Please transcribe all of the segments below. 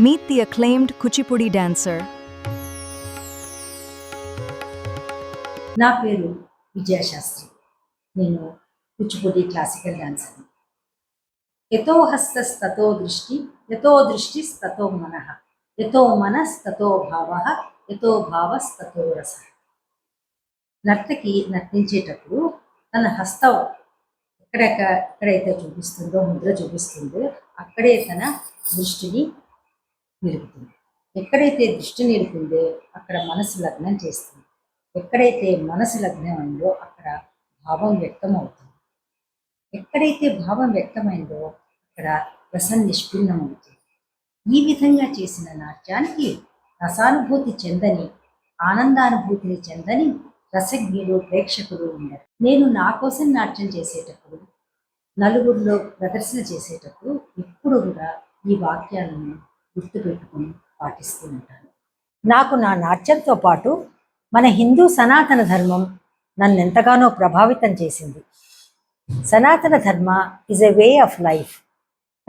Meet the acclaimed Kuchipudi dancer. నా పేరు విజయశాస్త్రి. నేను కూచిపూడి క్లాసికల్ డాన్సర్. యతో హస్తస్తతో దృష్టి, యతో దృష్టిస్తతో మనః, యతో మనస్తతో భావః, యతో భావస్తతో రసః. నర్తకి నర్తించేటప్పుడు తన హస్తం ఎక్కడైతే చూపిస్తుందో, ముద్ర చూపిస్తుందో అక్కడే తన దృష్టిని నిలుపుతుంది. ఎక్కడైతే దృష్టి నిలుపుందో అక్కడ మనసు లగ్నం చేస్తుంది. ఎక్కడైతే మనసు లగ్నం అయిందో అక్కడ భావం వ్యక్తమవుతుంది. ఎక్కడైతే భావం వ్యక్తమైందో అక్కడ రసం నిష్పన్నమవుతుంది. ఈ విధంగా చేసిన నాట్యానికి రసానుభూతి చెందని, ఆనందానుభూతిని చెందని రసజ్ఞులు, ప్రేక్షకులు ఉండరు. నేను నా కోసం నాట్యం చేసేటప్పుడు, నలుగురిలో ప్రదర్శన చేసేటప్పుడు ఎప్పుడు కూడా ఈ వాక్యాలను గుర్తుపెట్టుకుని పాటిస్తూ ఉంటాను. నాకు నా నాట్యంతో పాటు మన హిందూ సనాతన ధర్మం నన్ను ఎంతగానో ప్రభావితం చేసింది. సనాతన ధర్మ is a way of life.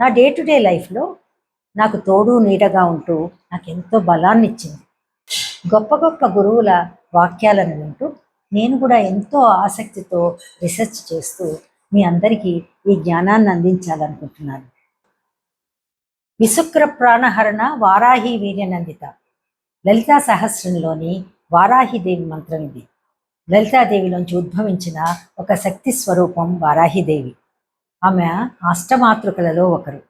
నా డే టు డే లైఫ్లో నాకు తోడు నీడగా ఉంటూ నాకు ఎంతో బలాన్ని ఇచ్చింది. గొప్ప గొప్ప గురువుల వాక్యాలను వింటూ నేను కూడా ఎంతో ఆసక్తితో రీసెర్చ్ చేస్తూ మీ అందరికీ ఈ జ్ఞానాన్ని అందించాలనుకుంటున్నాను. విశుక్ర ప్రాణహరణ వారాహి వీర్యనందిత లలితా సహస్రంలోని వారాహిదేవి మంత్రం ఇది. లలితాదేవిలోంచి ఉద్భవించిన ఒక శక్తి స్వరూపం వారాహిదేవి. ఆమె అష్టమాతృకలలో ఒకరు.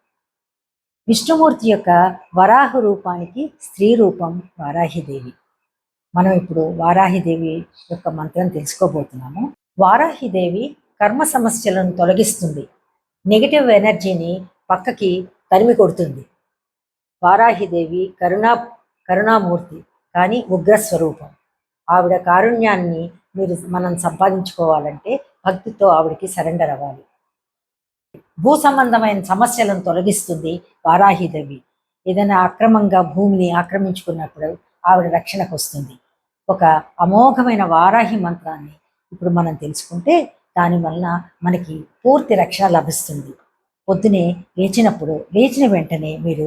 విష్ణుమూర్తి యొక్క వరాహ రూపానికి స్త్రీ రూపం వారాహిదేవి. మనం ఇప్పుడు వారాహిదేవి యొక్క మంత్రం తెలుసుకోబోతున్నాము. వారాహిదేవి కర్మ సమస్యలను తొలగిస్తుంది, నెగిటివ్ ఎనర్జీని పక్కకి తరిమి కొడుతుంది. వారాహిదేవి కరుణామూర్తి కానీ ఉగ్రస్వరూపం. ఆవిడ కారుణ్యాన్ని మనం సంపాదించుకోవాలంటే భక్తితో ఆవిడకి సరెండర్ అవ్వాలి. భూ సంబంధమైన సమస్యలను తొలగిస్తుంది వారాహిదేవి. ఏదైనా అక్రమంగా భూమిని ఆక్రమించుకున్నప్పుడు ఆవిడ రక్షణకు వస్తుంది. ఒక అమోఘమైన వారాహి మంత్రాన్ని ఇప్పుడు మనం తెలుసుకుంటే దానివల్ల మనకి పూర్తి రక్షణ లభిస్తుంది. పొద్దునే లేచిన వెంటనే మీరు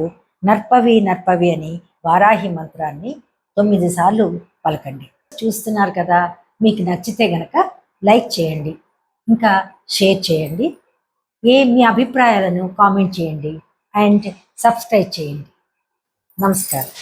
నర్పవి నర్పవి అని వారాహి మంత్రాన్ని 9 సార్లు పలకండి. చూస్తున్నారు కదా, మీకు నచ్చితే గనక లైక్ చేయండి, ఇంకా షేర్ చేయండి, మీ అభిప్రాయాలను కామెంట్ చేయండి అండ్ సబ్స్క్రైబ్ చేయండి. నమస్కారం.